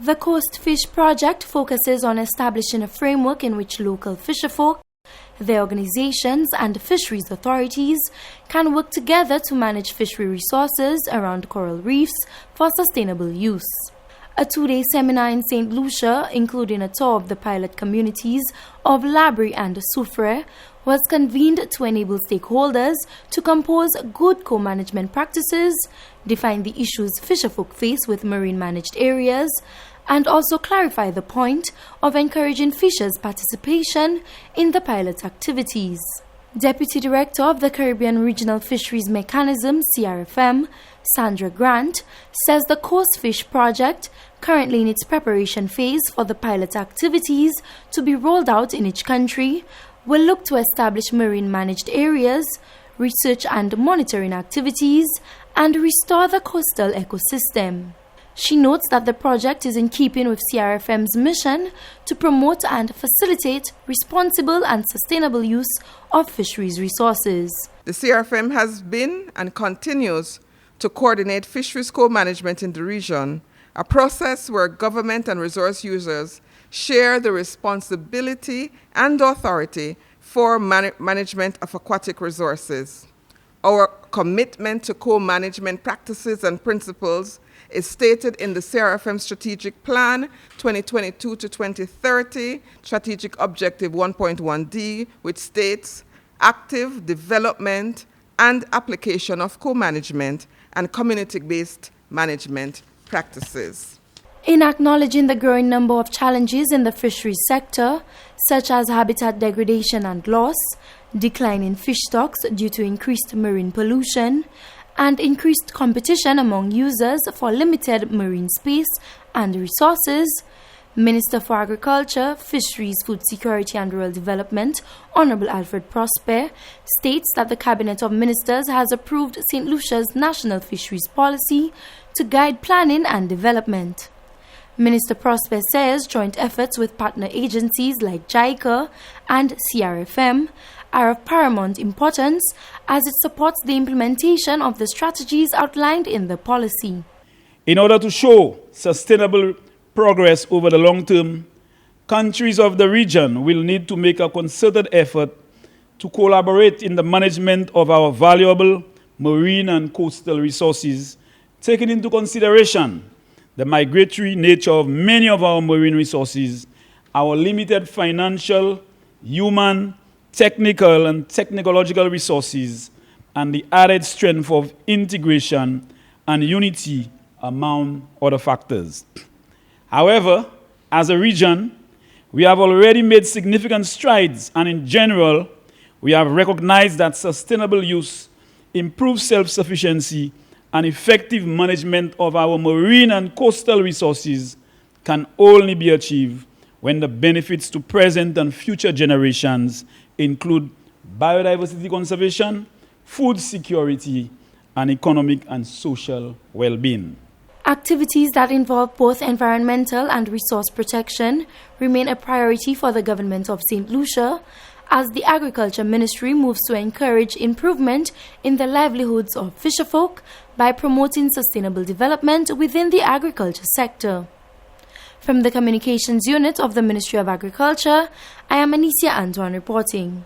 The COASTFISH Project focuses on establishing a framework in which local fisherfolk, their organizations and fisheries authorities can work together to manage fishery resources around coral reefs for sustainable use. A two-day seminar in St. Lucia, including a tour of the pilot communities of Labrie and Soufriere, was convened to enable stakeholders to compose good co-management practices, define the issues fisherfolk face with marine managed areas, and also clarify the point of encouraging fishers' participation in the pilot activities. Deputy Director of the Caribbean Regional Fisheries Mechanism, CRFM, Sandra Grant, says the COASTFISH Project, currently in its preparation phase for the pilot activities to be rolled out in each country, will look to establish marine managed areas, research and monitoring activities, and restore the coastal ecosystem. She notes that the project is in keeping with CRFM's mission to promote and facilitate responsible and sustainable use of fisheries resources. The CRFM has been and continues to coordinate fisheries co-management in the region, a process where government and resource users share the responsibility and authority for management of aquatic resources. Our commitment to co-management practices and principles is stated in the CRFM Strategic Plan 2022 to 2030, Strategic Objective 1.1D, which states active development and application of co-management and community-based management practices. In acknowledging the growing number of challenges in the fisheries sector, such as habitat degradation and loss, decline in fish stocks due to increased marine pollution, and increased competition among users for limited marine space and resources, Minister for Agriculture, Fisheries, Food Security and Rural Development, Honorable Alfred Prosper, states that the Cabinet of Ministers has approved St. Lucia's National Fisheries Policy to guide planning and development. Minister Prosper says joint efforts with partner agencies like JICA and CRFM are of paramount importance as it supports the implementation of the strategies outlined in the policy. In order to show sustainable progress over the long term, countries of the region will need to make a concerted effort to collaborate in the management of our valuable marine and coastal resources, taking into consideration the migratory nature of many of our marine resources, our limited financial, human, technical and technological resources, and the added strength of integration and unity among other factors. However, as a region, we have already made significant strides, and in general, we have recognized that sustainable use, improved self-sufficiency, and effective management of our marine and coastal resources can only be achieved when the benefits to present and future generations include biodiversity conservation, food security, and economic and social well-being. Activities that involve both environmental and resource protection remain a priority for the government of St. Lucia as the Agriculture Ministry moves to encourage improvement in the livelihoods of fisherfolk by promoting sustainable development within the agriculture sector. From the Communications Unit of the Ministry of Agriculture, I am Anicia Antoine reporting.